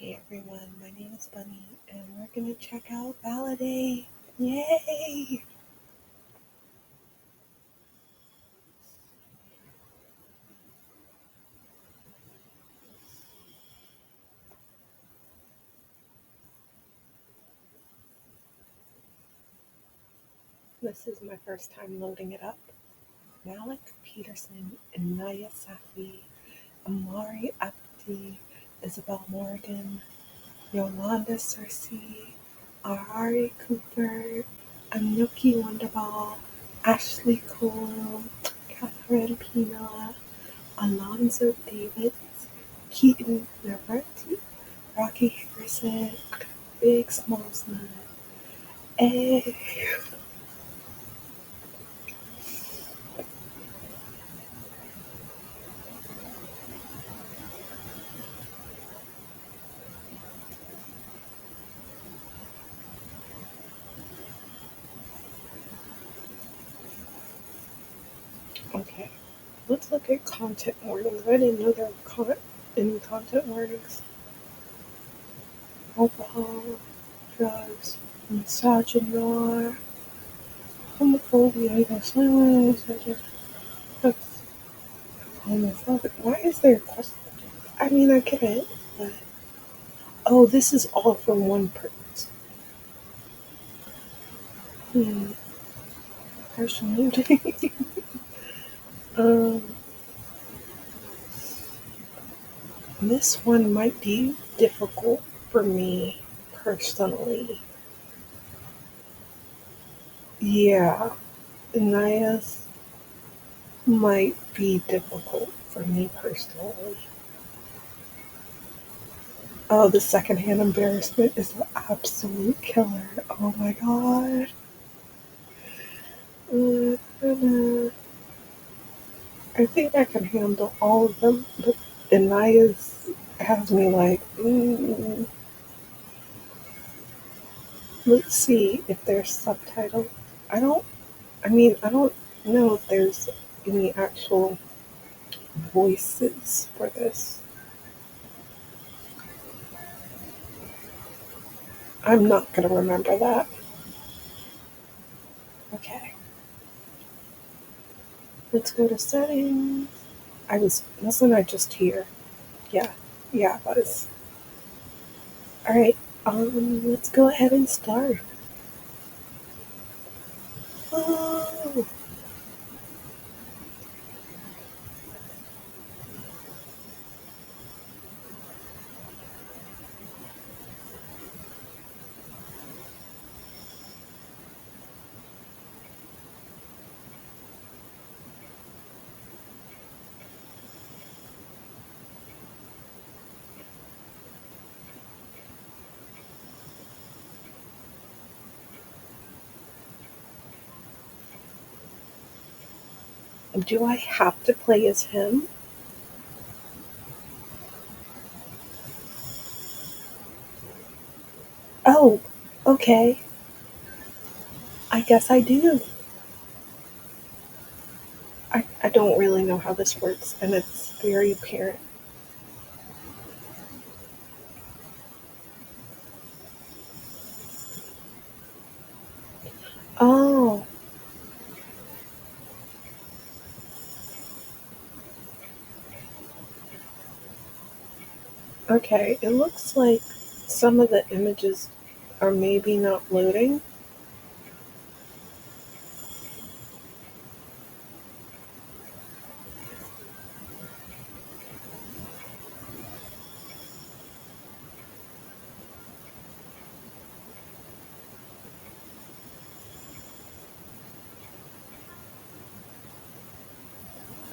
Hey everyone, my name is Bunny, and we're gonna check out valiDATE. Yay! This is my first time loading it up. Malik Peterson, Inaya Safi, Amari Abdi, Isabel Morgan, Yolanda Cersei, Ari Cooper, Anuki Wonderball, Ashley Cole, Catherine Pina, Alonzo Davids, Keaton Navarrete, Rocky Harrison, Big Small Snug. Hey. Okay, let's look at content warnings. I didn't know there were any content warnings. Alcohol, drugs, misogyny, homophobia, silence, homophobic. Why is there a question? I mean, I get it, but oh, this is all for one purpose. Personality. um, this one might be difficult for me personally. Yeah, Naya's might be difficult for me personally. Oh, the secondhand embarrassment is an absolute killer. Oh my god. I think I can handle all of them, but Anaya's has me like, let's see if there's subtitles. I don't, I don't know if there's any actual voices for this. I'm not going to remember that. Okay. Let's go to settings. Wasn't I just here? Yeah. Yeah, I was. Alright. Let's go ahead and start. Oh, do I have to play as him? Oh, okay. I guess I do. I don't really know how this works, and it's very apparent. Oh, okay. It looks like some of the images are maybe not loading.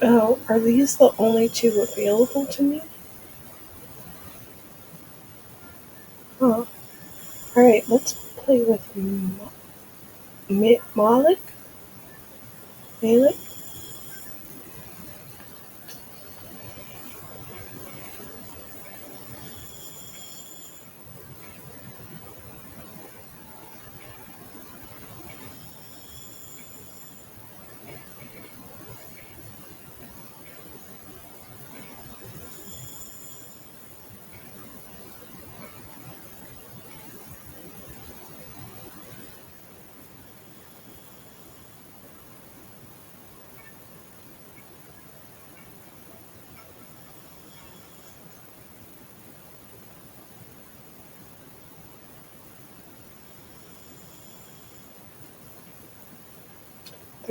Oh, are these the only two available to me? Huh. Alright, let's play with Malik. Malik?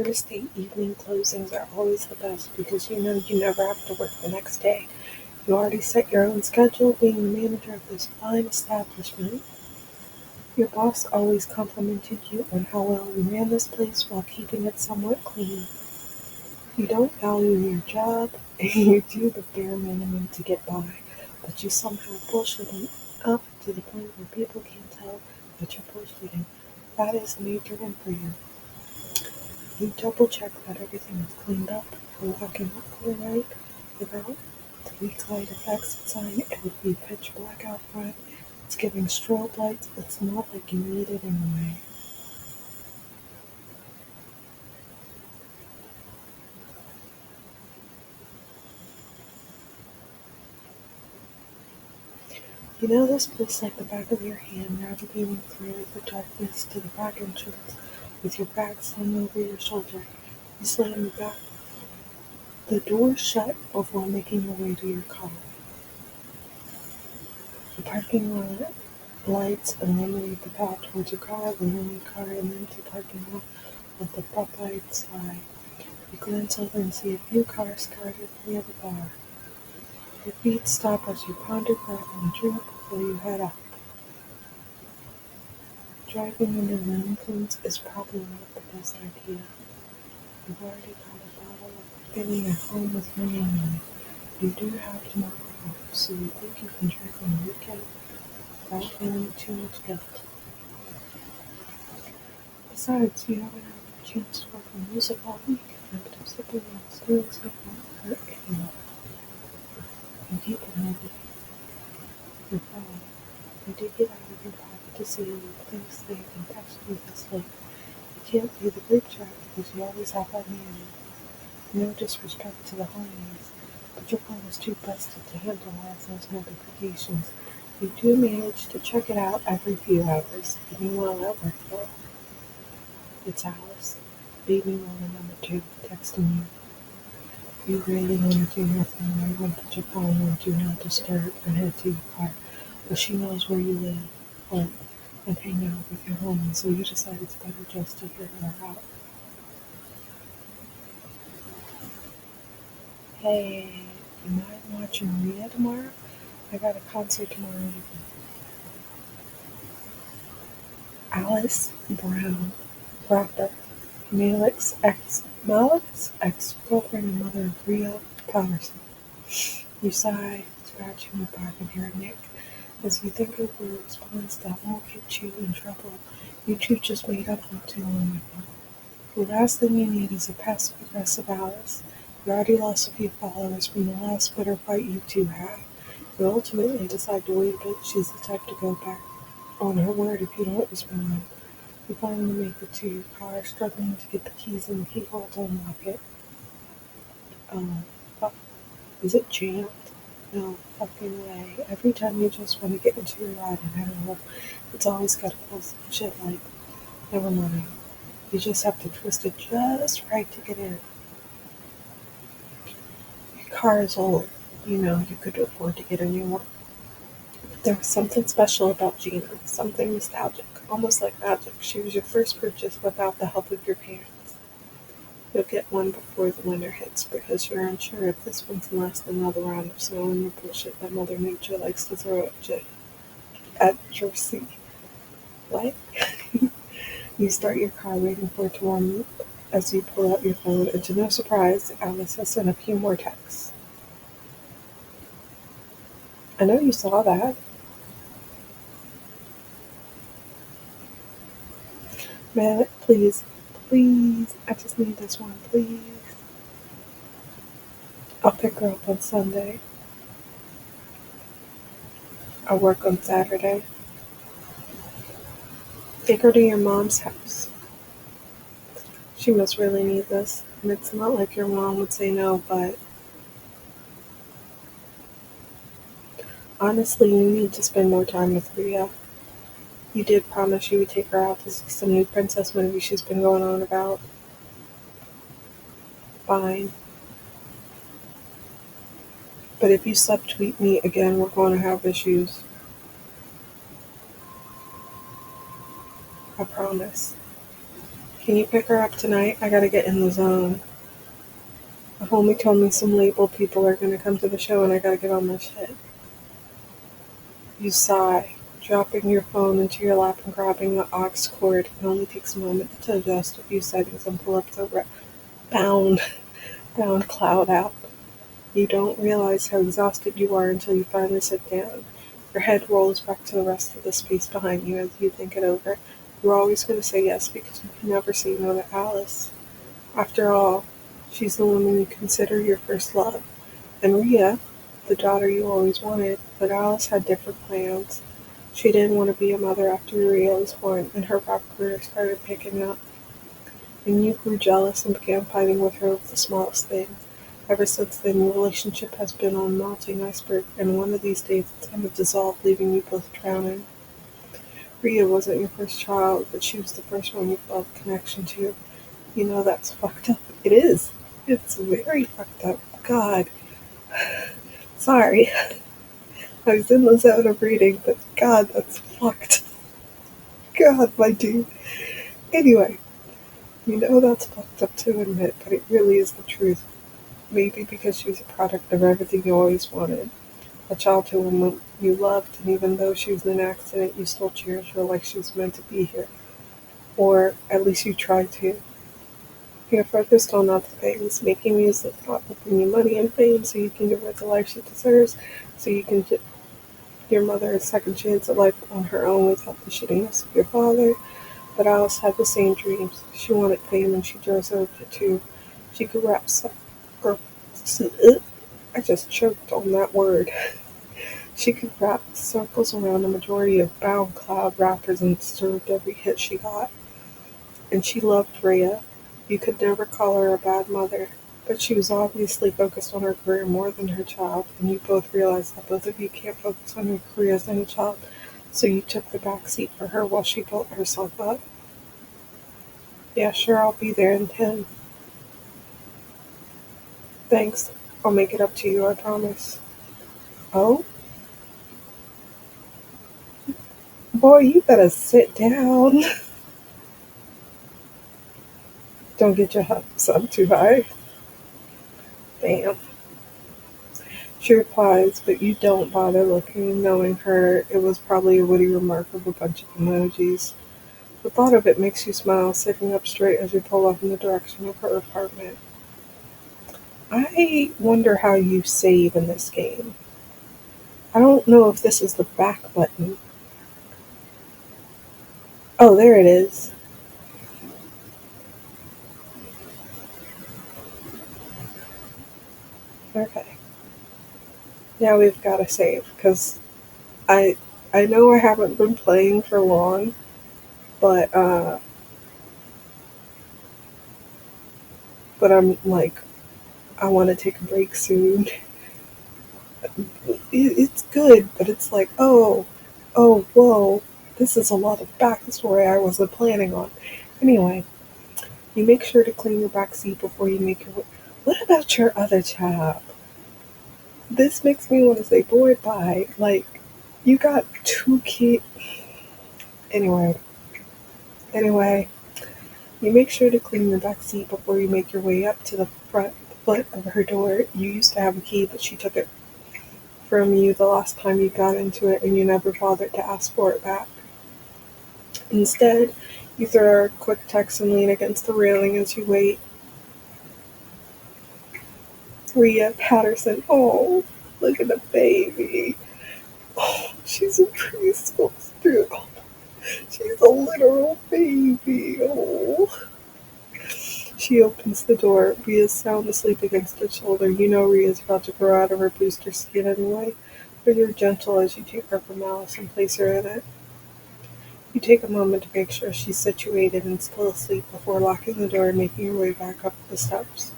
Thursday evening closings are always the best because you know you never have to work the next day. You already set your own schedule being the manager of this fine establishment. Your boss always complimented you on how well you ran this place while keeping it somewhat clean. You don't value your job and you do the bare minimum to get by, but you somehow bullshit up to the point where people can't tell that you're bullshitting. That is a major win for you. You double check that everything is cleaned up before walking up for the night without the weak light effects sign. It would be pitch black out front. It's giving strobe lights. It's not like you need it anyway. You know this place like the back of your hand, navigating through the darkness to the back entrance with your bag slung over your shoulder. You slam the door shut before making your way to your car. The parking lot lights illuminate the path towards your car, then in your car, and then to parking lot with the front lights side. You glance over and see a few cars scattered near the bar. Your feet stop as you ponder grabbing a drink before you head out. Driving under the influence is probably not the best idea. You've already got a bottle of getting at home with your name on it. You do have tomorrow off, so you think you can drink on the weekend without feeling too much guilt. Besides, you haven't had a chance to work on music all week, and sipping on doing something hurt anymore. You keep it moving. You're fine. You dig it out of your pocket to see you things they can pass you this late. You can't be the big shot because you always have that man. No disrespect to the homies, but your phone is too busted to handle all those notifications. You do manage to check it out every few hours, even while at work though. It's Alice, baby mama number 2, texting you. You really want to do nothing more than put your phone on Do Not Disturb and head to your car, but she knows where you live, work, and hang out with your homies, so you decide it's better just to hear her out. Hey, you mind watching Rhea tomorrow? I got a concert tomorrow evening. Alice Brown, rapper, Malik's ex-girlfriend and mother of Rhea Patterson. You sigh, scratching your back of your neck as you think of a response that won't get you in trouble. You two just made up not too long ago. The last thing you need is a passive-aggressive Alice. You already lost a few followers from the last Twitter fight you two had. You ultimately decide to wait a bit. She's the type to go back on her word if you don't respond. You finally make it to your car, struggling to get the keys in the keyhole to unlock it. Fuck. Is it jammed? No fucking way. Every time you just want to get into your ride and head home, it's always got to pull some shit like, never mind. You just have to twist it just right to get in. Your car is old. You know you could afford to get a new one. But there was something special about Gina, something nostalgic, almost like magic. She was your first purchase without the help of your parents. You'll get one before the winter hits because you're unsure if this one can last another round of snow and the bullshit that Mother Nature likes to throw at your seat. What? You start your car waiting for it to warm up as you pull out your phone, and to no surprise, Alice has sent a few more texts. I know you saw that. Man, please, please, I just need this one, please. I'll pick her up on Sunday. I'll work on Saturday. Take her to your mom's house. She must really need this. And it's not like your mom would say no, but honestly, you need to spend more time with Rhea. You did promise you would take her out to see some new princess movie she's been going on about. Fine. But if you subtweet me again, we're going to have issues. I promise. Can you pick her up tonight? I gotta get in the zone. The homie told me some label people are gonna come to the show and I gotta get on my shit. You sigh, dropping your phone into your lap and grabbing the aux cord. It only takes a moment to adjust a few settings and pull up the bound, bound cloud app. You don't realize how exhausted you are until you finally sit down. Your head rolls back to the rest of the space behind you as you think it over. You're always going to say yes because you can never say no to Alice. After all, she's the woman you consider your first love. And Rhea, the daughter you always wanted, but Alice had different plans. She didn't want to be a mother after Rhea was born, and her rap career started picking up. And you grew jealous and began fighting with her over the smallest things. Ever since then, your relationship has been on a melting iceberg, and one of these days it's going to dissolve, leaving you both drowning. Rhea wasn't your first child, but she was the first one you felt a connection to. You know that's fucked up. It is. It's very fucked up. God. Sorry. I was in the zone of reading, but God, that's fucked. God, my dude. Anyway, you know that's fucked up to admit, but it really is the truth. Maybe because she was a product of everything you always wanted. A child to whom you loved, and even though she was an accident, you still cherished her like she was meant to be here. Or at least you tried to. You're focused on other things, making music that will bring you money and fame so you can give her the life she deserves, so you can give your mother a second chance at life on her own without the shittiness of your father. But Alice had the same dreams. She wanted fame and she deserved it too. She could I just choked on that word. She could wrap circles around the majority of Bound Cloud rappers and deserved every hit she got. And she loved Rhea. You could never call her a bad mother. But she was obviously focused on her career more than her child, and you both realized that both of you can't focus on your careers and a child, so you took the back seat for her while she built herself up. Yeah, sure, I'll be there in 10. Thanks. I'll make it up to you, I promise. Oh? Boy, you better sit down. Don't get your hopes up too high. Damn. She replies, but you don't bother looking, knowing her. It was probably a witty remark of a bunch of emojis. The thought of it makes you smile, sitting up straight as you pull off in the direction of her apartment. I wonder how you save in this game. I don't know if this is the back button. Oh, there it is. Okay. Now we've got to save, because I I know I haven't been playing for long, but I'm like I want to take a break soon. It's good, but it's like whoa, this is a lot of backstory I wasn't planning on. Anyway, you make sure to clean your back seat before you make your way. What about your other child? This makes me want to say, boy, bye. Like, you got two kids. Anyway, anyway, you make sure to clean your back seat before you make your way up to the front foot of her door. You used to have a key, but she took it from you the last time you got into it, and you never bothered to ask for it back. Instead, you throw her a quick text and lean against the railing as you wait. Rhea Patterson. Oh, look at the baby. Oh, she's in preschool still. She's a literal baby. Oh. She opens the door. Rhea's sound asleep against her shoulder. You know Rhea's about to grow out of her booster skin anyway, but you're gentle as you take her from Alice and place her in it. You take a moment to make sure she's situated and still asleep before locking the door and making your way back up the steps.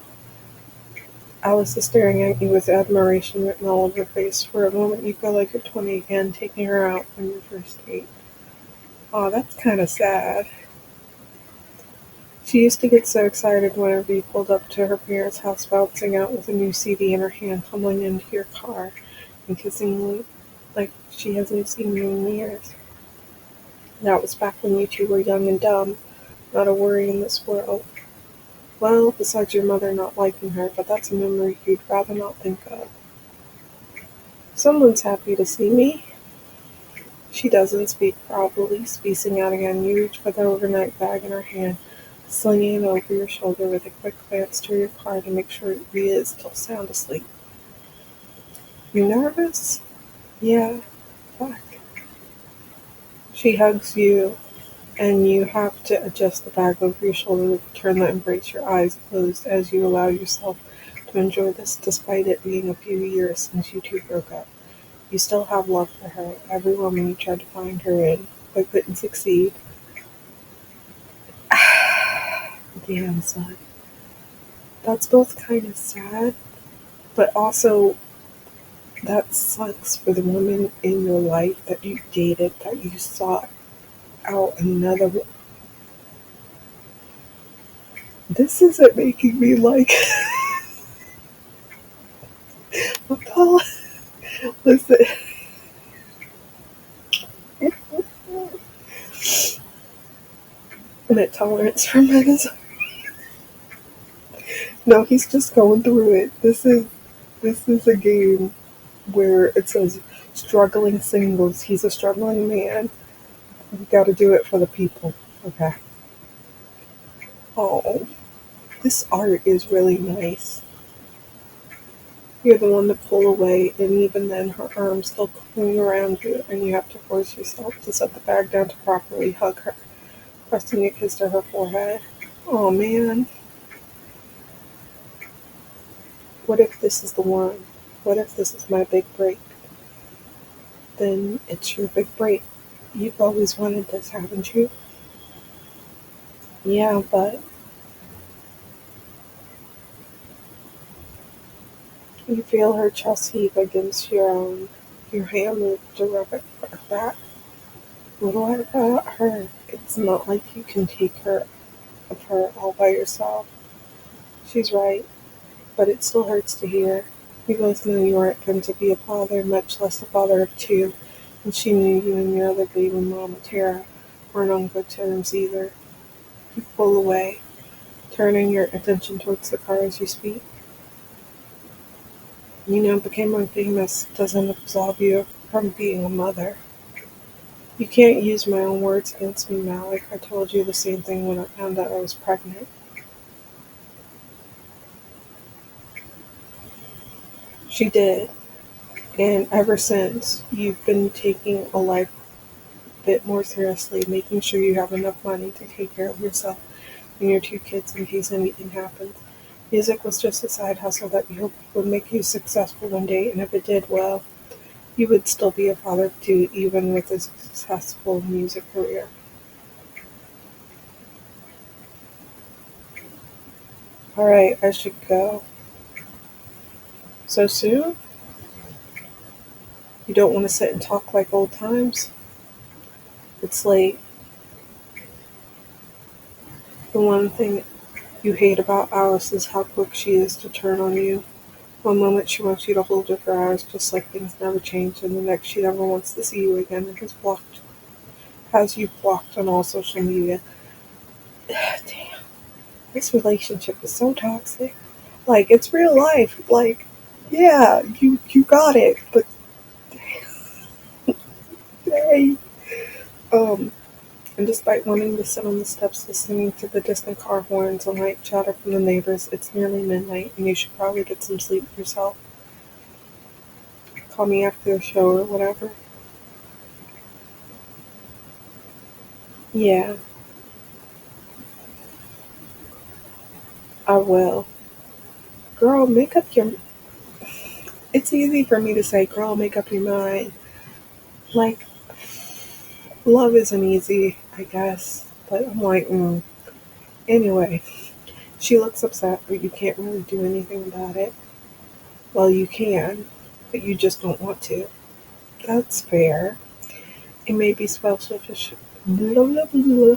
Alice is staring at you with admiration written all over her face. For a moment you feel like you're 20 again, taking her out on your first date. Aw, that's kinda sad. She used to get so excited whenever you pulled up to her parents' house bouncing out with a new CD in her hand, tumbling into your car, and kissing you like she hasn't seen you in years. That was back when you two were young and dumb, Not a worry in this world. Well, besides your mother not liking her, but that's a memory you'd rather not think of. Someone's happy to see me. She doesn't speak properly, spacing out again. You reach for the overnight bag in her hand, slinging it over your shoulder with a quick glance to your car to make sure Rhea is still sound asleep. You nervous? Yeah, fuck. She hugs you, and you have to adjust the bag over your shoulder to turn the embrace, your eyes closed as you allow yourself to enjoy this despite it being a few years since you two broke up. You still have love for her, every woman you tried to find her in, but couldn't succeed. Damn, son. That's both kind of sad, but also that sucks for the woman in your life that you dated, that you sought out another. This isn't making me like. What listen. An tolerance for men is. No, he's just going through it. This is a game where it says struggling singles. He's a struggling man. You got to do it for the people. Okay. Oh, this art is really nice. You're the one to pull away, and even then, her arms still cling around you, and you have to force yourself to set the bag down to properly hug her, pressing a kiss to her forehead. Oh man, what if this is the one? What if this is my big break? Then it's your big break. You've always wanted this, haven't you? Yeah, but you feel her chest heave against your own. Your hand moves to rub it back. What about her? It's not like you can take her of her all by yourself. She's right, but it still hurts to hear. We both knew you weren't going to be a father, much less a father of two, and she knew you and your other baby mama, Tara, weren't on good terms either. You pull away, turning your attention towards the car as you speak. Becoming famous doesn't absolve you from being a mother. You can't use my own words against me, Malik. I told you the same thing when I found out I was pregnant. She did, and ever since, you've been taking a life a bit more seriously, making sure you have enough money to take care of yourself and your two kids in case anything happens. Music was just a side hustle that you hoped would make you successful one day, and if it did, well, you would still be a father of two, even with a successful music career. Alright, I should go. So soon? You don't want to sit and talk like old times? It's late. The one thing you hate about Alice is how quick she is to turn on you. One moment she wants you to hold her for hours just like things never change, and the next she never wants to see you again and has you blocked on all social media. Damn, this relationship is so toxic. Like it's real life. Like, yeah, you got it, but hey, um, and despite wanting to sit on the steps listening to the distant car horns and light chatter from the neighbors, it's nearly midnight and you should probably get some sleep yourself. Call me after the show or whatever. Yeah, I will. Girl, make up your. It's easy for me to say, girl, make up your mind. Like, love isn't easy, I guess. But I'm like, Anyway, she looks upset, but you can't really do anything about it. Well, you can, but you just don't want to. That's fair. It may be selfish. Blah, blah, blah.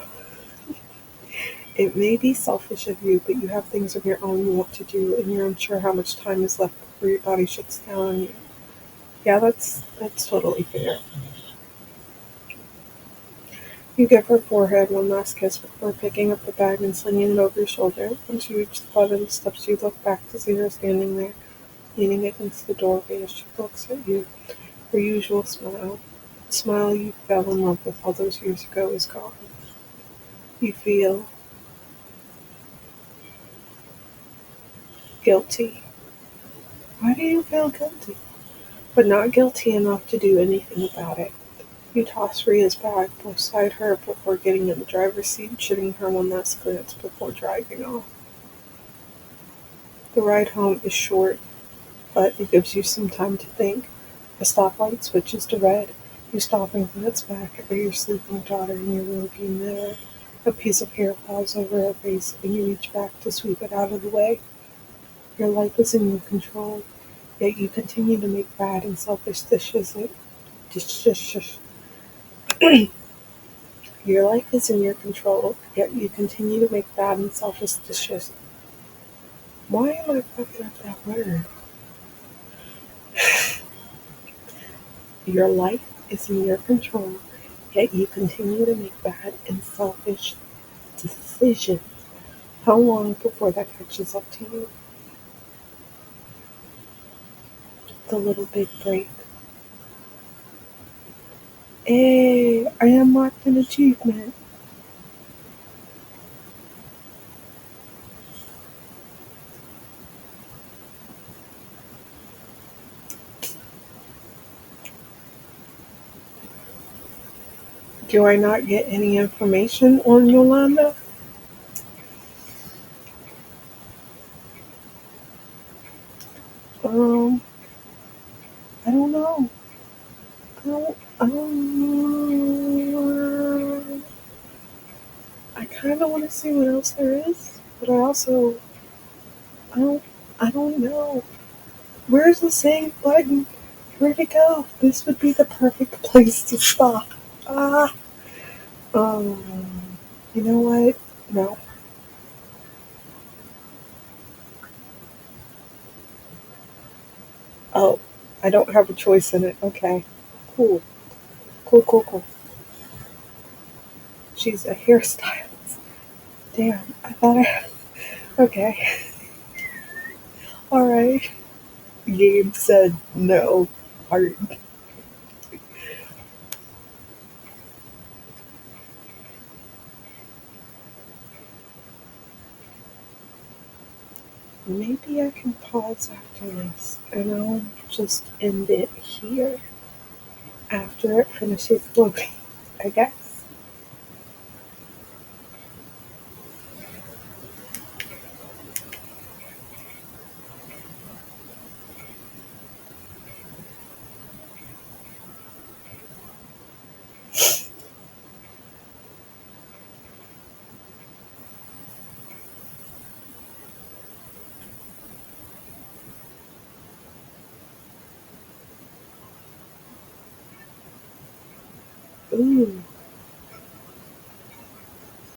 It may be selfish of you, but you have things of your own you want to do, and you're unsure how much time is left before your body shuts down on you. Yeah, that's totally fair. You give her forehead one last kiss before picking up the bag and slinging it over your shoulder. Once you reach the bottom of the steps, you look back to see her standing there, leaning against the doorway as she looks at you. Her usual smile, the smile you fell in love with all those years ago, is gone. You feel guilty. Why do you feel guilty? But not guilty enough to do anything about it. You toss Ria's bag beside her before getting in the driver's seat, shooting her one last glance before driving off. The ride home is short, but it gives you some time to think. A stoplight switches to red. You stop and glance back at your sleeping daughter in your rearview mirror. A piece of hair falls over her face, and you reach back to sweep it out of the way. Your life is in your control, yet you continue to make bad and selfish decisions. Your life is in your control, yet you continue to make bad and selfish decisions. Why am I fucking up that word? Your life is in your control, yet you continue to make bad and selfish decisions. How long before that catches up to you? The little big break. Hey, I unlocked an achievement. Do I not get any information on Yolanda? Um, I don't know. I kind of want to see what else there is, but I don't, I don't know. Where's the save button? Where'd it go? This would be the perfect place to stop. Ah, um, you know what? No. Oh, I don't have a choice in it. Okay. Cool. Cool, cool, cool. She's a hairstylist. Damn, I thought I. Okay. Alright. Gabe said no. Heart. Maybe I can pause after this and I'll just end it here after it finishes loading, I guess. Ooh.